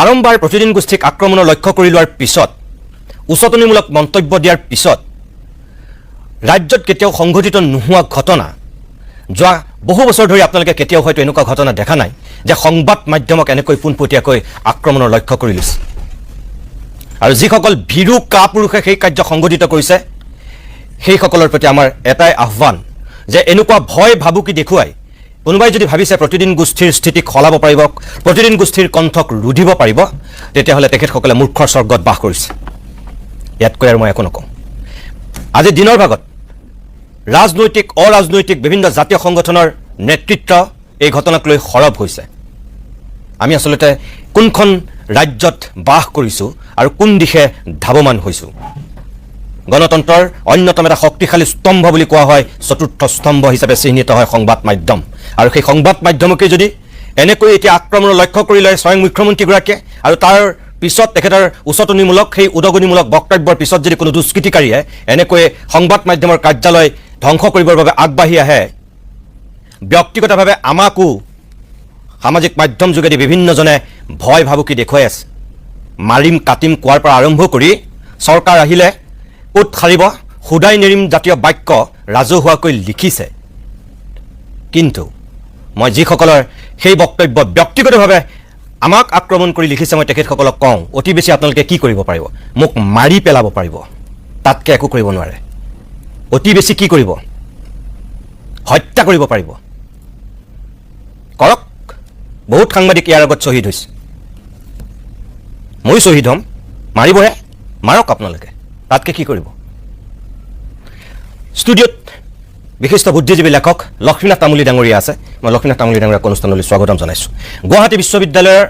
বাৰম্বাৰ প্ৰতিদিন গোষ্ঠীক আক্ৰমণৰ লক্ষ্য কৰি লোৱাৰ পিছত উচতনিমূলক মন্তব্য দিয়াৰ পিছত ৰাজ্যত কেতিয়াও সংঘটিত নোহোৱা ঘটনা যোৱা বহু বছৰ ধৰি আপোনালোকে কেতিয়াও হয়তো এনেকুৱা ঘটনা দেখা নাই যে সংবাদ মাধ্যমক এনেকৈ পোনপটীয়াকৈ আক্ৰমণৰ লক্ষ্য কৰি লৈছে আৰু যিসকল ভীৰু কাপুৰুষে সেই কাৰ্য সংঘটিত কৰিছে সেইসকলৰ প্ৰতি আমাৰ এটাই আহ্বান যে এনেকুৱা ভয় ভাবুকি দেখুৱাই কোনোবাই যদি ভাবিছে প্ৰতিদিন গোষ্ঠীৰ স্থিতিক সলাব পাৰিব প্ৰতিদিন গোষ্ঠীৰ কণ্ঠক ৰুধিব পাৰিব তেতিয়াহ'লে তেখেতসকলে মূৰ্খৰ স্বৰ্গত বাস কৰিছে ইয়াতকৈ আৰু মই একো নকওঁ আজি দিনৰ ভাগত ৰাজনৈতিক অৰাজনৈতিক বিভিন্ন জাতীয় সংগঠনৰ নেতৃত্ব এই ঘটনাক লৈ সৰব হৈছে আমি আচলতে কোনখন ৰাজ্যত বাস কৰিছোঁ আৰু কোন দিশে ধাৱমান হৈছোঁ গণতন্ত্ৰৰ অন্যতম এটা শক্তিশালী স্তম্ভ বুলি কোৱা হয় চতুৰ্থ স্তম্ভ হিচাপে চিহ্নিত হয় সংবাদ মাধ্যম আৰু সেই সংবাদ মাধ্যমকে যদি এনেকৈ এতিয়া আক্ৰমণৰ লক্ষ্য কৰি লয় স্বয়ং মুখ্যমন্ত্ৰীগৰাকীয়ে আৰু তাৰ পিছত তেখেতৰ উচতনিমূলক সেই উদগনিমূলক বক্তব্যৰ পিছত যদি কোনো দুষ্কৃতিকাৰীয়ে এনেকৈ সংবাদ মাধ্যমৰ কাৰ্যালয় ধ্বংস কৰিবৰ বাবে আগবাঢ়ি আহে ব্যক্তিগতভাৱে আমাকো সামাজিক মাধ্যম যোগেদি বিভিন্নজনে ভয় ভাবুকি দেখুৱাই আছে মাৰিম কাটিম কোৱাৰ পৰা আৰম্ভ কৰি চৰকাৰ আহিলে ক'ত সাৰিব সুদাই নেৰিম জাতীয় বাক্য ৰাজহুৱাকৈ লিখিছে কিন্তু মই যিসকলৰ সেই বক্তব্য ব্যক্তিগতভাৱে আমাক আক্ৰমণ কৰি লিখিছে মই তেখেতসকলক কওঁ অতি বেছি আপোনালোকে কি কৰিব পাৰিব মোক মাৰি পেলাব পাৰিব তাতকৈ একো কৰিব নোৱাৰে অতি বেছি কি কৰিব হত্যা কৰিব পাৰিব কৰক বহুত সাংবাদিক ইয়াৰ আগত শ্বহীদ হৈছে ময়ো শ্বহীদ হ'ম মাৰিবহে মাৰক আপোনালোকে তাতকৈ কি কৰিব ষ্টুডিঅ'ত বিশিষ্ট বুদ্ধিজীৱী লেখক লক্ষ্মীনাথ তামুলী ডাঙৰীয়া আছে মই লক্ষ্মীনাথ তামুলী ডাঙৰীয়াক অনুষ্ঠানলৈ স্বাগতম জনাইছোঁ গুৱাহাটী বিশ্ববিদ্যালয়ৰ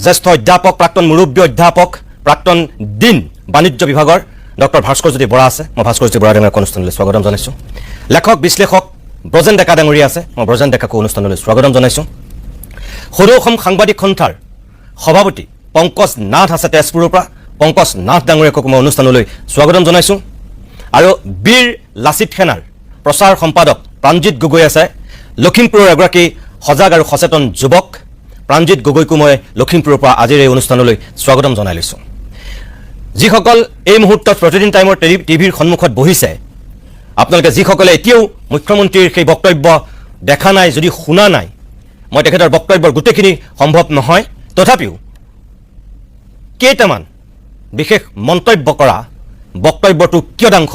জ্যেষ্ঠ অধ্যাপক প্ৰাক্তন মুৰব্বী অধ্যাপক প্ৰাক্তন ডিন বাণিজ্য বিভাগৰ ডক্টৰ ভাস্কৰজ্যোতি বৰা আছে মই ভাস্কৰজ্যোতি বৰা ডাঙৰীয়াক অনুষ্ঠানলৈ স্বাগতম জনাইছোঁ লেখক বিশ্লেষক ব্ৰজেন ডেকা ডাঙৰীয়া আছে মই ব্ৰজেন ডেকাকো অনুষ্ঠানলৈ স্বাগতম জনাইছোঁ সৰু অসম সাংবাদিক সন্থাৰ সভাপতি পংকজ নাথ আছে তেজপুৰৰ পৰা পংকজ নাথ ডাঙৰীয়াকক মই অনুষ্ঠানলৈ স্বাগতম জনাইছোঁ আৰু বীৰ লাচিত সেনাৰ প্ৰচাৰ সম্পাদক প্ৰাণজিৎ গগৈ আছে লখিমপুৰৰ এগৰাকী সজাগ আৰু সচেতন যুৱক প্ৰাণজিৎ গগৈকো মই লখিমপুৰৰ পৰা আজিৰ এই অনুষ্ঠানলৈ স্বাগতম জনাই লৈছোঁ যিসকল এই মুহূৰ্তত প্ৰতিদিন টাইমৰ টিভিৰ সন্মুখত বহিছে আপোনালোকে যিসকলে এতিয়াও মুখ্যমন্ত্ৰীৰ সেই বক্তব্য দেখা নাই যদি শুনা নাই মই তেখেতৰ বক্তব্যৰ গোটেইখিনি সম্ভৱ নহয় তথাপিও কেইটামান বিশেষ মন্তব্য কৰা বক্তব্যটো কিয়দাংশ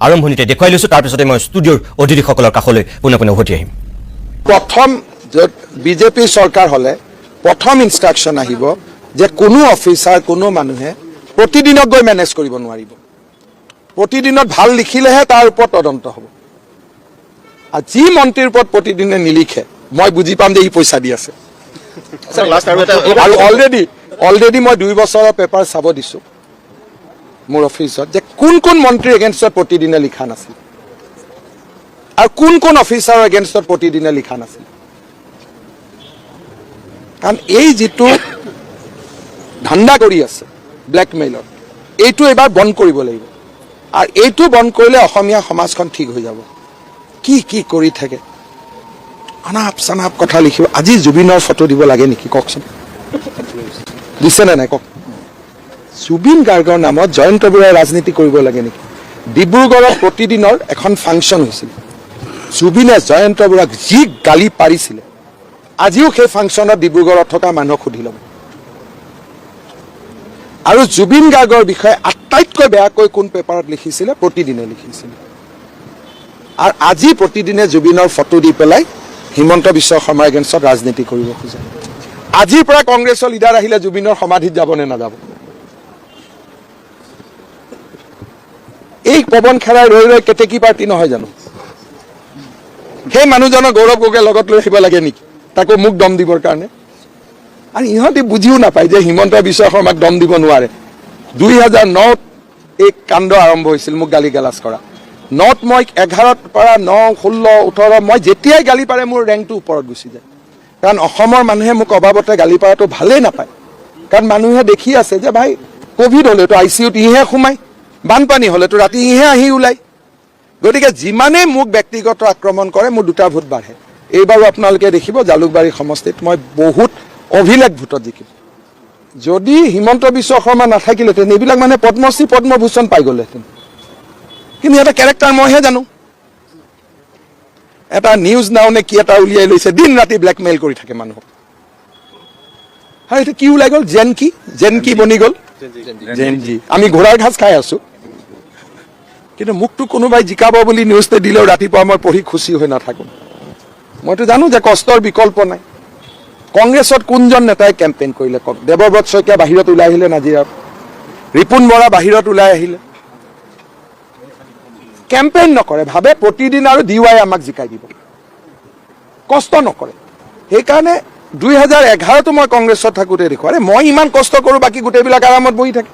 আৰম্ভণিতে দেখুৱাই লৈছোঁ তাৰপিছতে মই ষ্টুডিঅ'ৰ অতিথিসকলৰ কাষলৈ পুনে পুনে উভতি আহিম প্ৰথম বিজেপি চৰকাৰ হ'লে প্ৰথম ইনষ্ট্ৰাকশ্যন আহিব যে কোনো অফিচাৰ কোনো মানুহে প্ৰতিদিনক গৈ মেনেজ কৰিব নোৱাৰিব প্ৰতিদিনত ভাল লিখিলেহে তাৰ ওপৰত তদন্ত হ'ব আৰু যি মন্ত্ৰীৰ ওপৰত প্ৰতিদিনে নিলিখে মই বুজি পাম যে ই পইচা দি আছে আৰু অলৰেডি মই 2 বছৰৰ পেপাৰ চাব দিছোঁ মোৰ অফিচত যে কোন কোন মন্ত্ৰীৰ এগেইনষ্টত প্ৰতিদিনে লিখা নাছিল আৰু কোন কোন অফিচাৰৰ এগেইনষ্টত প্ৰতিদিনে লিখা নাছিল কাৰণ এই যিটো ধান্দা কৰি আছে ব্লেকমেইলত এইটো এবাৰ বন্ধ কৰিব লাগিব আৰু এইটো বন্ধ কৰিলে অসমীয়া সমাজখন ঠিক হৈ যাব কি কি কৰি থাকে আনাপ চানাপ কথা লিখিব আজি জুবিনৰ ফটো দিব লাগে নেকি কওকচোন দিছেনে নাই কওক জুবিন গাৰ্গৰ নামত জয়ন্ত বৰুৱাই ৰাজনীতি কৰিব লাগে নেকি ডিব্ৰুগড়ত প্ৰতিদিনৰ এখন ফাংচন হৈছিল জুবিনে জয়ন্ত বৰুৱাক যি গালি পাৰিছিলে আজিও সেই ফাংচনত ডিব্ৰুগড়ত থকা মানুহক সুধি ল'ব আৰু জুবিন গাৰ্গৰ বিষয়ে আটাইতকৈ বেয়াকৈ কোন পেপাৰত লিখিছিলে প্ৰতিদিনে লিখিছিলে আৰু আজি প্ৰতিদিনে জুবিনৰ ফটো দি পেলাই হিমন্ত বিশ্ব শৰ্মাৰ এগেইনষ্টত ৰাজনীতি কৰিব খোজে আজিৰ পৰা কংগ্ৰেছৰ লিডাৰ আহিলে জুবিনৰ সমাধিত যাব নে নাযাব এই পৱন খেৰাই ৰৈ ৰৈ কেতেকী পাৰ্টি নহয় জানো সেই মানুহজনৰ গৌৰৱ গগৈ লগত লৈ আহিব লাগে নেকি তাকো মোক দম দিবৰ কাৰণে আৰু ইহঁতে বুজিও নাপায় যে হিমন্ত বিশ্ব শৰ্মাক দম দিব নোৱাৰে 2009 এই কাণ্ড আৰম্ভ হৈছিল মোক গালি গালাজ কৰা 9ত মই 11ৰ পৰা 9 16 18 মই যেতিয়াই গালি পাৰে মোৰ ৰেংকটো ওপৰত গুচি যায় কাৰণ অসমৰ মানুহে মোক অভাৱতে গালি পাৰাটো ভালেই নাপায় কাৰণ মানুহে দেখি আছে যে ভাই কোভিড হ'লেতো ICUত ইহে সোমায় বানপানী হ'লেতো ৰাতি ইহে আহি ওলায় গতিকে যিমানেই মোক ব্যক্তিগত আক্ৰমণ কৰে মোৰ দুটা ভোট বাঢ়ে এইবাৰো আপোনালোকে দেখিব জালুকবাৰী সমষ্টিত মই বহুত অভিলেখ ভোটত জিকিম যদি হিমন্ত বিশ্ব শৰ্মা নাথাকিলেহেঁতেন এইবিলাক মানে পদ্মশ্ৰী পদ্মভূষণ পাই গ'লেহেঁতেন। কিন্তু এটা কেৰেক্টাৰ মইহে জানো। এটা নিউজ নাও নে কি এটা উলিয়াই লৈছে, দিন ৰাতি ব্লেকমেইল কৰি থাকে মানুহক। আৰু এইটো কি ওলাই গ'ল, জেন কি বনি গ'ল, জেন জি। আমি ঘোঁৰাৰ ঘাঁচ খাই আছো, কিন্তু মোকতো কোনোবাই জিকাব বুলি নিউজতে দিলেও ৰাতিপুৱা মই পঢ়ি খুচি হৈ নাথাকোঁ। মইতো জানো যে কষ্টৰ বিকল্প নাই। কংগ্ৰেছত কোনজন নেতাই কেম্পেইন কৰিলে কওক? দেৱব্ৰত শইকীয়া বাহিৰত ওলাই আহিলে নাজিৰাত, ৰিপুণ বৰা বাহিৰত ওলাই আহিলে, কেম্পেইন নকৰে, ভাবে প্ৰতিদিন আৰু DY আমাক জিকাই দিব, কষ্ট নকৰে। সেইকাৰণে 2011তো মই কংগ্ৰেছত থাকোঁতে দেখোঁ, আৰে মই ইমান কষ্ট কৰোঁ, বাকী গোটেইবিলাক আৰামত বহি থাকে।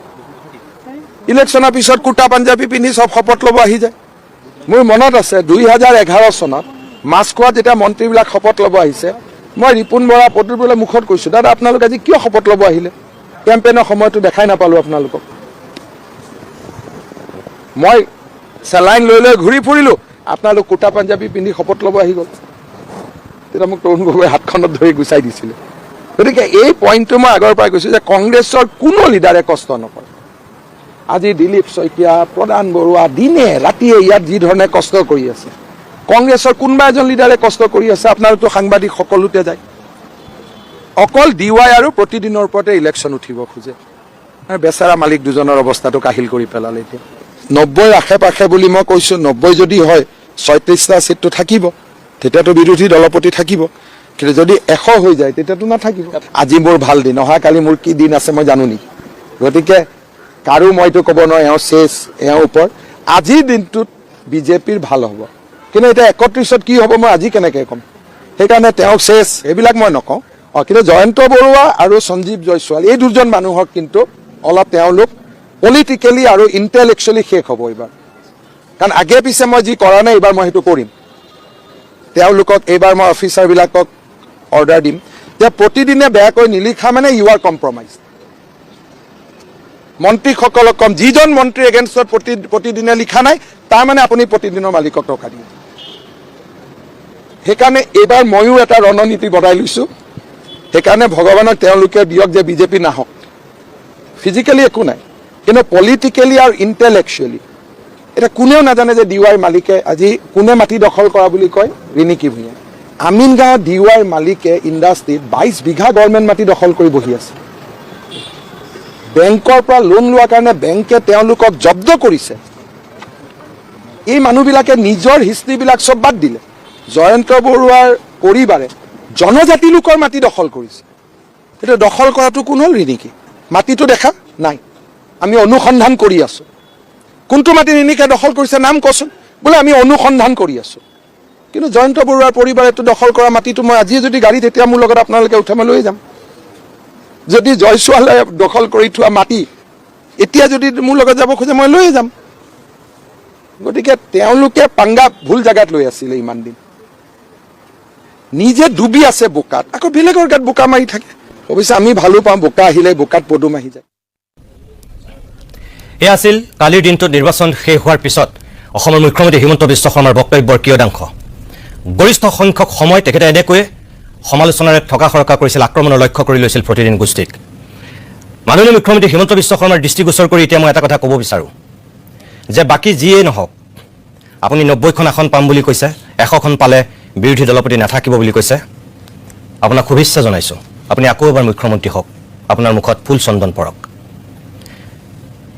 ইলেকশ্যনৰ পিছত কুৰ্তা পাঞ্জাবী পিন্ধি চব শপত ল'ব আহি যায়। মোৰ মনত আছে 2011 চনত মাছখোৱাত যেতিয়া মন্ত্ৰীবিলাক শপত ল'ব আহিছে, মই ৰিপুণ বৰা প্ৰদ্যুৎ বৰাৰ মুখত কৈছোঁ, দাদা আপোনালোক আজি কিয় শপত ল'ব আহিলে? কেম্পেইনৰ সময়টো দেখাই নাপালোঁ আপোনালোকক। মই চেলাইন লৈ লৈ ঘূৰি ফুৰিলোঁ, আপোনালোক কুৰ্তা পাঞ্জাবী পিন্ধি শপত ল'ব আহি গ'ল। তেতিয়া মোক তৰুণ গগৈ হাতখনত ধৰি গুচাই দিছিলে। গতিকে এই পইণ্টটো মই আগৰ পৰাই কৈছোঁ যে কংগ্ৰেছৰ কোনো লিডাৰে কষ্ট নকৰে। আজি দিলীপ শইকীয়া, প্ৰধান বৰুৱা দিনে ৰাতিয়ে ইয়াত যি ধৰণে কষ্ট কৰি আছে, কংগ্ৰেছৰ কোনোবা এজন লিডাৰে কষ্ট কৰি আছে? আপোনালোকতো সাংবাদিক সকলোতে যায়, অকল DY আৰু প্ৰতিদিনৰ ওপৰতে ইলেকশ্যন উঠিব খোজে। আৰু বেচেৰা মালিক দুজনৰ অৱস্থাটো কাহিল কৰি পেলালে। এতিয়া 90ৰ আশে পাশে বুলি মই কৈছোঁ, 90 যদি হয় 36টা ছিটটো থাকিব, তেতিয়াতো বিৰোধী দলপতি থাকিব। কিন্তু যদি 100 হৈ যায় তেতিয়াতো নাথাকিব। আজি মোৰ ভাল দিন, অহাকালি মোৰ কি দিন আছে মই জানো নেকি? গতিকে কাৰো মইতো ক'ব নোৱাৰো এওঁ শেষ, এওঁৰ ওপৰত। আজিৰ দিনটোত বিজেপিৰ ভাল হ'ব, কিন্তু এতিয়া 31ত কি হ'ব মই আজি কেনেকৈ ক'ম? সেইকাৰণে তেওঁক শেষ এইবিলাক মই নকওঁ। কিন্তু জয়ন্ত বৰুৱা আৰু সঞ্জীৱ জয়ছোৱাল এই দুজন মানুহক কিন্তু অলপ তেওঁলোক পলিটিকেলি আৰু ইণ্টেলেকচুৱেলি শেষ হ'ব এইবাৰ। কাৰণ আগে পিছে মই যি কৰা নাই এইবাৰ মই সেইটো কৰিম। তেওঁলোকক এইবাৰ মই অফিচাৰবিলাকক অৰ্ডাৰ দিম যে প্ৰতিদিনে বেয়াকৈ নিলিখা মানে ইউ আৰ কম্প্ৰমাইজ। মন্ত্ৰীসকলক কম, যিজন মন্ত্ৰীৰ এগেইনষ্টত প্ৰতিদিনে লিখা নাই তাৰ মানে আপুনি প্ৰতিদিনৰ মালিকক টকা দিব। সেইকাৰণে এইবাৰ ময়ো এটা ৰণনীতি বনাই লৈছোঁ। সেইকাৰণে ভগৱানক তেওঁলোকে দিয়ক যে বিজেপি নাহক। ফিজিকেলি একো নাই, কিন্তু পলিটিকেলি আৰু ইণ্টেলেকচুৱেলি এতিয়া কোনেও নাজানে যে DY মালিকে আজি কোনে মাটি দখল কৰা বুলি কয়, ৰিণিকী ভূঞাই। আমিন গাঁৱত DY মালিকে ইণ্ডাষ্ট্ৰীত 22 বিঘা গভৰ্ণমেণ্ট মাটি দখল কৰি বহি আছে। বেংকৰ পৰা লোন লোৱাৰ কাৰণে বেংকে তেওঁলোকক জব্দ কৰিছে। এই মানুহবিলাকে নিজৰ হিষ্ট্ৰীবিলাক চব বাদ দিলে। জয়ন্ত বৰুৱাৰ পৰিবাৰে জনজাতি লোকৰ মাটি দখল কৰিছে। সেইটো দখল কৰাটো কোন হ'ল? ৰিণিকী। মাটিটো দেখা নাই, আমি অনুসন্ধান কৰি আছোঁ। কোনটো মাটি ৰিণিকীয়ে দখল কৰিছে নাম কচোন? বোলে আমি অনুসন্ধান কৰি আছোঁ। কিন্তু জয়ন্ত বৰুৱাৰ পৰিবাৰেতো দখল কৰা মাটিটো মই আজিয়ে যদি গাড়ীত এতিয়া মোৰ লগত আপোনালোকে উঠাই মই লৈ যাম। যদি জয়ছোৱালে দখল কৰি থোৱা মাটি এতিয়া যদি মোৰ লগত যাব খোজে মই লৈয়ে যাম। গতিকে তেওঁলোকে পাংগা ভুল জেগাত লৈ আছিলে ইমান দিন, নিজে ডুবি আছে বোকাত, আকৌ বেলেগৰ গাত বোকা মাৰি থাকে। অৱশ্যে আমি ভালো পাওঁ, বোকা আহিলে বোকাত পদুম আহি যায়। এয়া আছিল কালিৰ দিনটোত নিৰ্বাচন শেষ হোৱাৰ পিছত অসমৰ মুখ্যমন্ত্ৰী হিমন্ত বিশ্ব শৰ্মাৰ বক্তব্যৰ কিয়দাংশ। গৰিষ্ঠ সংখ্যক সময় তেখেতে এনেকৈয়ে সমালোচনাৰে থকা সৰকা কৰিছিল, আক্ৰমণৰ লক্ষ্য কৰি লৈছিল প্ৰতিদিন গোষ্ঠীক। মাননীয় মুখ্যমন্ত্ৰী হিমন্ত বিশ্ব শৰ্মাৰ দৃষ্টিগোচৰ কৰি এতিয়া মই এটা কথা ক'ব বিচাৰোঁ যে বাকী যিয়েই নহওক, আপুনি 90খন আসন পাম বুলি কৈছে, 100খন পালে বিৰোধী দলপতি নাথাকিব বুলি কৈছে। আপোনাক শুভেচ্ছা জনাইছোঁ, আপুনি আকৌ এবাৰ মুখ্যমন্ত্ৰী হওক, আপোনাৰ মুখত ফুল চন্দন পৰক।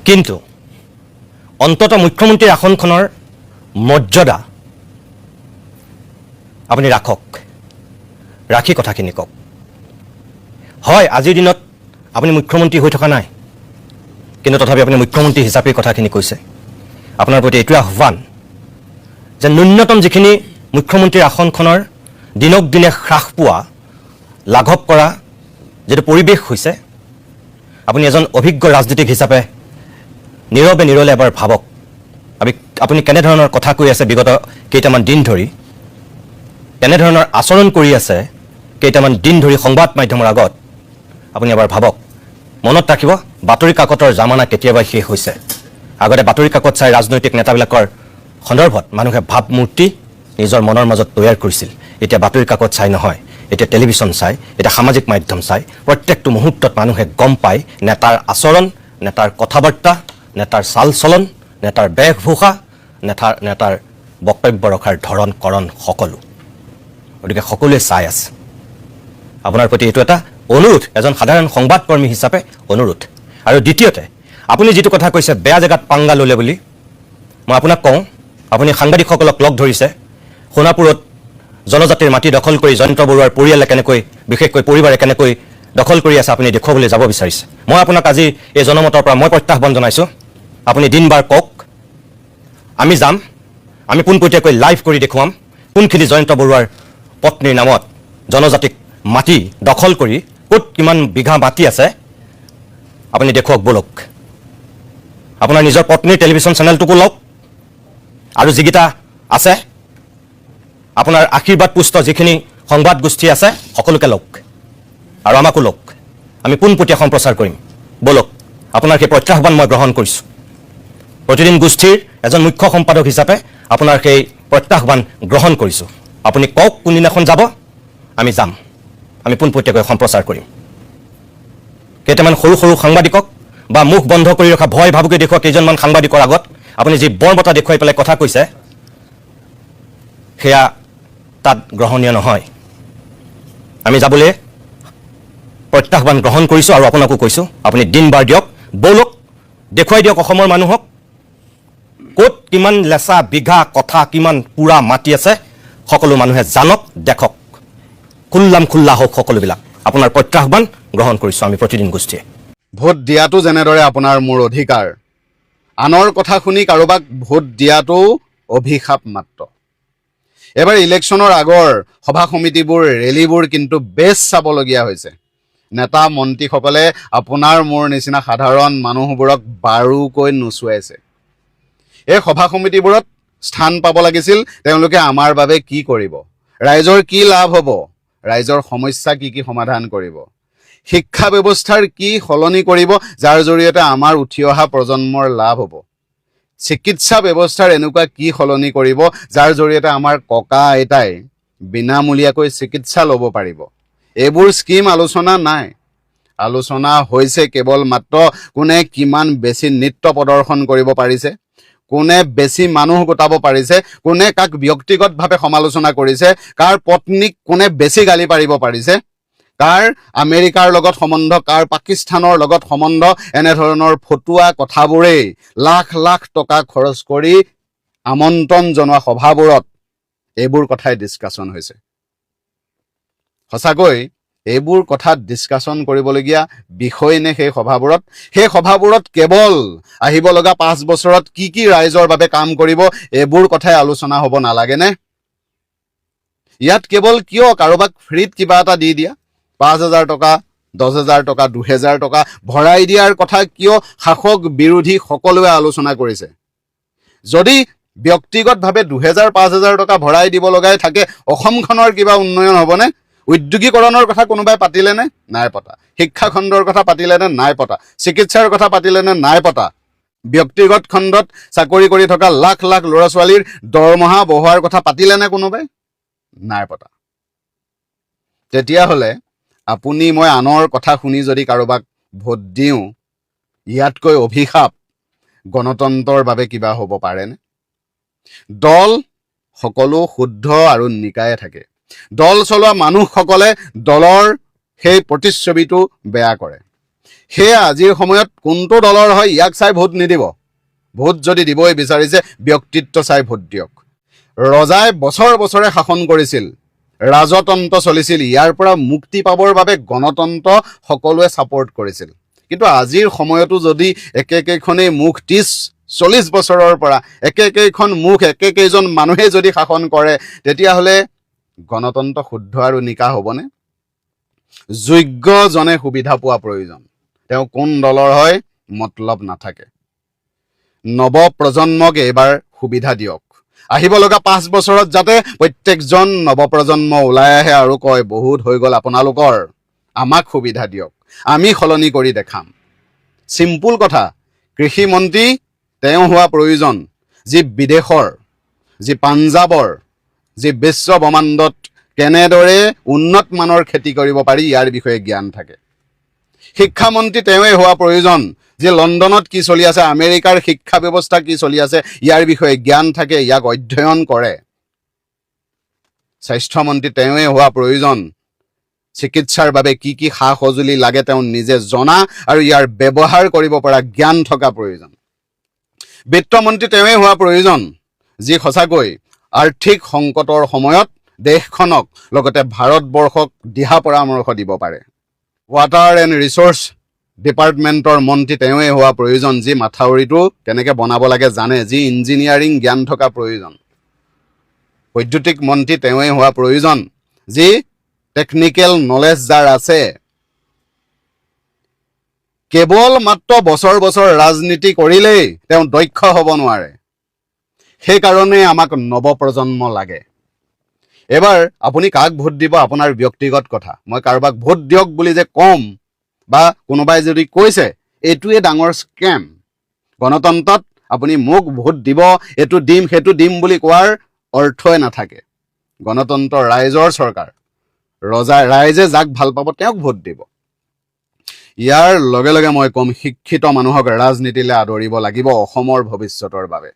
কিন্তু অন্ততঃ মুখ্যমন্ত্ৰীৰ আসনখনৰ মৰ্যাদা আপুনি ৰাখক, ৰাখি কথাখিনি কওক। হয়, আজিৰ দিনত আপুনি মুখ্যমন্ত্ৰী হৈ থকা নাই, কিন্তু তথাপি আপুনি মুখ্যমন্ত্ৰী হিচাপে কথাখিনি কৈছে। আপোনাৰ প্ৰতি এইটোৱে আহ্বান যে ন্যূনতম যিখিনি মুখ্যমন্ত্ৰীৰ আসনখনৰ দিনক দিনে হ্ৰাস পোৱা, লাঘৱ কৰা যিটো পৰিৱেশ হৈছে, আপুনি এজন অভিজ্ঞ ৰাজনীতিক হিচাপে নীৰৱে নীৰলে এবাৰ ভাবক। আপুনি কেনেধৰণৰ কথা কৈ আছে বিগত কেইটামান দিন ধৰি, কেনেধৰণৰ আচৰণ কৰি আছে কেইটামান দিন ধৰি সংবাদ মাধ্যমৰ আগত, আপুনি এবাৰ ভাবক। মনত ৰাখিব, বাতৰি কাকতৰ জামানা কেতিয়াবাই শেষ হৈছে। আগতে বাতৰি কাকত চাই ৰাজনৈতিক নেতাবিলাকৰ সন্দৰ্ভত মানুহে ভাৱমূৰ্তি নিজৰ মনৰ মাজত তৈয়াৰ কৰিছিল। এতিয়া বাতৰি কাকত চাই নহয়, এতিয়া টেলিভিশ্যন চাই, এতিয়া সামাজিক মাধ্যম চাই, প্ৰত্যেকটো মুহূৰ্তত মানুহে গম পায় নেতাৰ আচৰণ, নেতাৰ কথা বাৰ্তা, নেতাৰ চাল চলন, নেতাৰ বেশভূষা, নেতাৰ বক্তব্য ৰখাৰ ধৰণ কৰণ সকলো। গতিকে সকলোৱে চাই আছে। আপোনাৰ প্ৰতি এইটো এটা অনুৰোধ, এজন সাধাৰণ সংবাদকৰ্মী হিচাপে অনুৰোধ। আৰু দ্বিতীয়তে, আপুনি যিটো কথা কৈছে বেয়া জেগাত পাংগা ল'লে বুলি, মই আপোনাক কওঁ, আপুনি সাংবাদিকসকলক লগ ধৰিছে সোণাপুৰত জনজাতিৰ মাটি দখল কৰি জয়ন্ত বৰুৱাৰ পৰিয়ালে কেনেকৈ, বিশেষকৈ পৰিবাৰে কেনেকৈ দখল কৰি আছে আপুনি দেখুৱাবলৈ যাব বিচাৰিছে। মই আপোনাক আজি এই জনমতৰ পৰা মই প্ৰত্যাহ্বান জনাইছোঁ, আপুনি দিন বাৰ কওক, আমি যাম, আমি পোনপটীয়াকৈ লাইভ কৰি দেখুৱাম কোনখিনি জয়ন্ত বৰুৱাৰ পত্নীৰ নামত জনজাতিক মাটি দখল কৰি ক'ত কিমান বিঘা মাটি আছে আপুনি দেখুৱাওক বলক। আপোনাৰ নিজৰ পত্নীৰ টেলিভিশ্যন চেনেলটোকো লওক, আৰু যিকেইটা আছে আপোনাৰ আশীৰ্বাদ পুষ্ট যিখিনি সংবাদ গোষ্ঠী আছে সকলোকে লওক, আৰু আমাকো লওক, আমি পোনপটীয়া সম্প্ৰচাৰ কৰিম বলক। আপোনাৰ সেই প্ৰত্যাহ্বান মই গ্ৰহণ কৰিছোঁ। প্ৰতিদিন গোষ্ঠীৰ এজন মুখ্য সম্পাদক হিচাপে আপোনাৰ সেই প্ৰত্যাহ্বান গ্ৰহণ কৰিছোঁ। আপুনি কওক কোনদিনাখন যাব, আমি যাম, আমি পোনপটীয়াকৈ সম্প্ৰচাৰ কৰিম। কেইটামান সৰু সৰু সাংবাদিকক বা মুখ বন্ধ কৰি ৰখা ভয় ভাবুকি দেখুওৱা কেইজনমান সাংবাদিকৰ আগত আপুনি যি বৰ্বতা দেখুৱাই পেলাই কথা কৈছে, সেয়া তাত গ্ৰহণীয় নহয়। আমি যাবলৈ প্ৰত্যাহ্বান গ্ৰহণ কৰিছোঁ আৰু আপোনাকো কৈছোঁ, আপুনি দিন বাৰ দিয়ক, বলক, দেখুৱাই দিয়ক অসমৰ মানুহক ক'ত কিমান লেচা বিঘা কথা কিমান পুৰা মাটি আছে, সকলো মানুহে জানক, দেখক, খোল্লা হওক সকলোবিলাক। আপোনাৰ প্ৰত্যাহ্বান গ্ৰহণ কৰিছোঁ আমি প্ৰতিদিন গোষ্ঠীয়ে। ভোট দিয়াটো যেনেদৰে আপোনাৰ মোৰ অধিকাৰ, আনৰ কথা শুনি কাৰোবাক ভোট দিয়াটো অভিশাপ মাত্ৰ। এবাৰ ইলেকশ্যনৰ আগৰ সভা সমিতিবোৰ, ৰেলীবোৰ কিন্তু বেছ চাবলগীয়া হৈছে। নেতা মন্ত্ৰীসকলে আপোনাৰ মোৰ নিচিনা সাধাৰণ মানুহবোৰক বাৰুকৈ নোচোৱাইছে। এই সভা সমিতিবোৰত স্থান পাব লাগিছিল তেওঁলোকে আমাৰ বাবে কি কৰিব, ৰাইজৰ কি লাভ হ'ব, ৰাইজৰ সমস্যা কি কি সমাধান কৰিব, শিক্ষা ব্যৱস্থাৰ কি সলনি কৰিব যাৰ জৰিয়তে আমাৰ উঠি অহা প্ৰজন্মৰ লাভ হ'ব, চিকিৎসা ব্যৱস্থাৰ এনেকুৱা কি সলনি কৰিব যাৰ জৰিয়তে আমাৰ ককা আইতাই বিনামূলীয়াকৈ চিকিৎসা ল'ব পাৰিব। এইবোৰ স্কিম আলোচনা নাই। আলোচনা হৈছে কেৱল মাত্ৰ কোনে কিমান বেছি নৃত্য প্ৰদৰ্শন কৰিব পাৰিছে, কোনে বেছি মানুহ গোটাব পাৰিছে, কোনে কাক ব্যক্তিগতভাৱে সমালোচনা কৰিছে, কাৰ পত্নীক কোনে বেছি গালি পাৰিব পাৰিছে, কাৰ আমেৰিকাৰ লগত সম্বন্ধ, কাৰ পাকিস্তানৰ লগত সম্বন্ধ, এনেধৰণৰ ফটুৱা কথাবোৰেই লাখ লাখ টকা খৰচ কৰি আমন্ত্ৰণ জনোৱা সভাবোৰত এইবোৰ কথাই ডিছকাশ্যন হৈছে। সঁচাকৈ এইবোৰ কথাত ডিছকাশ্যন কৰিবলগীয়া বিষয় নে সেই সভাবোৰত? সেই সভাবোৰত কেৱল আহিব লগা 5 বছৰত কি কি ৰাইজৰ বাবে কাম কৰিব এইবোৰ কথাই আলোচনা হ'ব নালাগেনে? ইয়াত কেৱল কিয় কাৰোবাক ফ্ৰীত কিবা এটা দি দিয়া, 5,000 টকা, 10,000 টকা, 2,000 টকা ভৰাই দিয়াৰ কথা কিয় শাসক বিৰোধী সকলোৱে আলোচনা কৰিছে? যদি ব্যক্তিগতভাৱে 2,000, 5,000 টকা ভৰাই দিব লগাই থাকে, অসমখনৰ কিবা উন্নয়ন হ'বনে? উদ্যোগীকৰণৰ কথা কোনোবাই পাতিলেনে? নাই পতা। শিক্ষা খণ্ডৰ কথা পাতিলেনে? নাই পতা। চিকিৎসাৰ কথা পাতিলেনে? নাই পতা। ব্যক্তিগত খণ্ডত চাকৰি কৰি থকা লাখ লাখ ল'ৰা ছোৱালীৰ দৰমহা বঢ়োৱাৰ কথা পাতিলেনে কোনোবাই? নাই পতা। তেতিয়াহ'লে আপুনি মই আনৰ কথা শুনি যদি কাৰোবাক ভোট দিওঁ, ইয়াতকৈ অভিশাপ গণতন্ত্ৰৰ বাবে কিবা হ'ব পাৰেনে? দল সকলো শুদ্ধ আৰু নিকায়ে থাকে। দল চলোৱা মানুহসকলে দলৰ সেই প্ৰতিচ্ছবিটো বেয়া কৰে। সেয়ে আজিৰ সময়ত কোনটো দলৰ হয় ইয়াক চাই ভোট নিদিব। ভোট যদি দিবই বিচাৰিছে ব্যক্তিত্ব চাই ভোট দিয়ক। ৰজাই বছৰ বছৰে শাসন কৰিছিল, ৰাজতন্ত্ৰ চলিছিল, ইয়াৰ পৰা মুক্তি পাবৰ বাবে গণতন্ত্ৰ সকলোৱে ছাপোৰ্ট কৰিছিল। কিন্তু আজিৰ সময়তো যদি একেকেইখনেই মুখ 30-40 বছৰৰ পৰা একেকেইখন মুখ একেকেইজন মানুহে যদি শাসন কৰে, তেতিয়াহ'লে গণতন্ত্ৰ শুদ্ধ আৰু নিকা হ'বনে? যোগ্যজনে সুবিধা পোৱা প্ৰয়োজন। তেওঁ কোন দলৰ হয় মতলব নাথাকে। নৱ প্ৰজন্মক এইবাৰ সুবিধা দিয়ক। আহিব লগা 5 বছৰত যাতে প্ৰত্যেকজন নৱপ্ৰজন্ম ওলাই আহে আৰু কয়, বহুত হৈ গ'ল আপোনালোকৰ, আমাক সুবিধা দিয়ক, আমি সলনি কৰি দেখাম। চিম্পুল কথা। কৃষি মন্ত্ৰী তেওঁ হোৱা প্ৰয়োজন, যি বিদেশৰ, যি পাঞ্জাৱৰ, যি বিশ্ব ব্ৰহ্মাণ্ডত কেনেদৰে উন্নত মানৰ খেতি কৰিব পাৰি ইয়াৰ বিষয়ে জ্ঞান থাকে। শিক্ষামন্ত্ৰী তেওঁৱেই হোৱা প্ৰয়োজন যে লণ্ডনত কি চলি আছে, আমেৰিকাৰ শিক্ষা ব্যৱস্থা কি চলি আছে ইয়াৰ বিষয়ে জ্ঞান থাকে, ইয়াক অধ্যয়ন কৰে। স্বাস্থ্যমন্ত্ৰী তেওঁৱেই হোৱা প্ৰয়োজন, চিকিৎসাৰ বাবে কি কি সা সঁজুলি লাগে তেওঁ নিজে জনা আৰু ইয়াৰ ব্যৱহাৰ কৰিব পৰা জ্ঞান থকা প্ৰয়োজন। বিত্তমন্ত্ৰী তেওঁৱেই হোৱা প্ৰয়োজন যি সঁচাকৈ আৰ্থিক সংকটৰ সময়ত দেশখনক লগতে ভাৰতবৰ্ষক দিহা পৰামৰ্শ দিব পাৰে। ৱাটাৰ এণ্ড ৰিচোৰ্চ ডিপাৰ্টমেণ্টৰ মন্ত্ৰী তেওঁৱেই হোৱা প্ৰয়োজন যি মাথাউৰিটো কেনেকৈ বনাব লাগে জানে, যি ইঞ্জিনিয়াৰিং জ্ঞান থকা প্ৰয়োজন। বৈদ্যুতিক মন্ত্ৰী তেওঁৱেই হোৱা প্ৰয়োজন যি টেকনিকেল নলেজ যাৰ আছে। কেৱল মাত্ৰ বছৰ বছৰ ৰাজনীতি কৰিলেই তেওঁ দক্ষ হ'ব নোৱাৰে। সেইকাৰণে আমাক নৱপ্ৰজন্ম লাগে। এবাৰ আপুনি কাক ভোট দিব আপোনাৰ ব্যক্তিগত কথা, মই কাৰোবাক ভোট দিয়ক বুলি যে কম বা কোনোবাই যদি কৈছে এইটোৱে ডাঙৰ স্কেম। গণতন্ত্ৰত আপুনি মোক ভোট দিব, এইটো দিম সেইটো দিম বুলি কোৱাৰ অৰ্থই নাথাকে। গণতন্ত্ৰ ৰাইজৰ চৰকাৰ, ৰাইজে যাক ভাল পাব তেওঁক ভোট দিব। ইয়াৰ লগে লগে মই কম শিক্ষিত মানুহক ৰাজনীতিলৈ আদৰিব লাগিব অসমৰ ভৱিষ্যতৰ বাবে।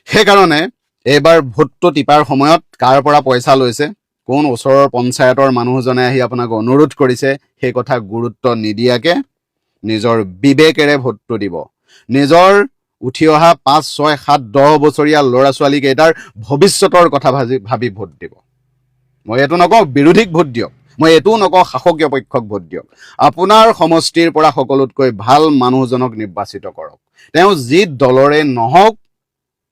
সেইকাৰণে এইবাৰ ভোটটো টিপাৰ সময়ত কাৰ পৰা পইচা লৈছে, কোন ওচৰৰ পঞ্চায়তৰ মানুহজনে আহি আপোনাক অনুৰোধ কৰিছে, সেই কথা গুৰুত্ব নিদিয়াকে নিজৰ বিবেকেৰে ভোটটো দিব। নিজৰ উঠি অহা 5, 6, 7, 10 বছৰীয়া ল'ৰা ছোৱালীকেইটাৰ ভৱিষ্যতৰ কথা ভাবি ভোট দিব। মই এইটো নকওঁ বিৰোধীক ভোট দিয়ক, মই এইটোও নকওঁ শাসকীয় পক্ষক ভোট দিয়ক। আপোনাৰ সমষ্টিৰ পৰা সকলোতকৈ ভাল মানুহজনক নিৰ্বাচিত কৰক। তেওঁ যি দলৰে নহওক,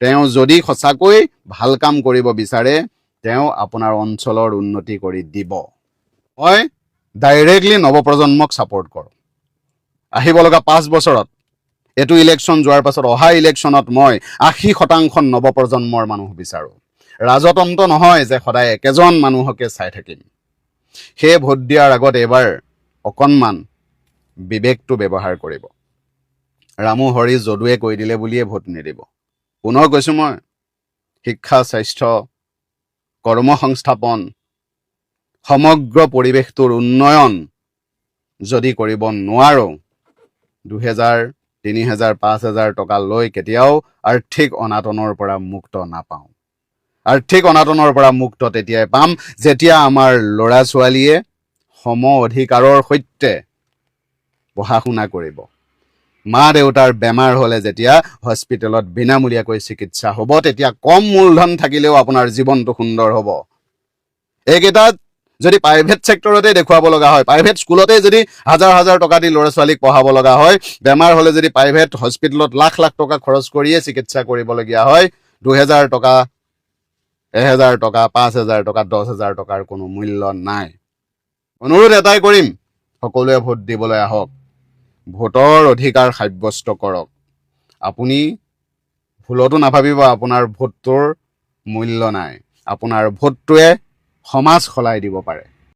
তেওঁ যদি সঁচাকৈ ভাল কাম কৰিব বিচাৰে তেওঁ আপোনাৰ অঞ্চলৰ উন্নতি কৰি দিব। মই ডাইৰেক্টলি নৱপ্ৰজন্মক ছাপোৰ্ট কৰোঁ। আহিব লগা 5 বছৰত, এইটো ইলেকশ্যন যোৱাৰ পাছত অহা ইলেকশ্যনত মই 80% নৱপ্ৰজন্মৰ মানুহ বিচাৰোঁ। ৰাজতন্ত্ৰ নহয় যে সদায় একেজন মানুহকে চাই থাকিম। সেই ভোট দিয়াৰ আগত এইবাৰ অকণমান বিবেকটো ব্যৱহাৰ কৰিব। ৰামু হৰি যদুৱে কৈ দিলে বুলিয়ে ভোট নিদিব। পুনৰ কৈছোঁ মই, শিক্ষা, স্বাস্থ্য, কৰ্মসংস্থাপন, সমগ্ৰ পৰিৱেশটোৰ উন্নয়ন যদি কৰিব নোৱাৰোঁ, 2000, 3000, 5000 টকা লৈ কেতিয়াও আৰ্থিক অনাটনৰ পৰা মুক্ত নাপাওঁ। আৰ্থিক অনাটনৰ পৰা মুক্ত তেতিয়াই পাম যেতিয়া আমাৰ ল'ৰা ছোৱালীয়ে সম অধিকাৰৰ সৈতে পঢ়া শুনা কৰিব। মা দেউতাৰ বেমাৰ হ'লে যেতিয়া হস্পিটেলত বিনামূলীয়াকৈ চিকিৎসা হ'ব, তেতিয়া কম মূলধন থাকিলেও আপোনাৰ জীৱনটো সুন্দৰ হ'ব। এইকেইটাত যদি প্ৰাইভেট ছেক্টৰতে দেখুৱাব লগা হয়, প্ৰাইভেট স্কুলতে যদি হাজাৰ হাজাৰ টকা দি ল'ৰা ছোৱালীক পঢ়াব লগা হয়, বেমাৰ হ'লে যদি প্ৰাইভেট হস্পিটেলত লাখ লাখ টকা খৰচ কৰিয়ে চিকিৎসা কৰিবলগীয়া হয়, 2000 টকা, 1000 টকা, 5000 টকা, 10000 টকাৰ কোনো মূল্য নাই। অনুৰোধ এটাই কৰিম, সকলোৱে ভোট দিবলৈ আহক, ভোটৰ অধিকাৰ সাব্যস্ত কৰক। আপুনি ভুলতো নাভাবিব আপোনাৰ ভোটটোৰ মূল্য নাই। আপোনাৰ ভোটটোৱে সমাজ সলাই দিব পাৰে।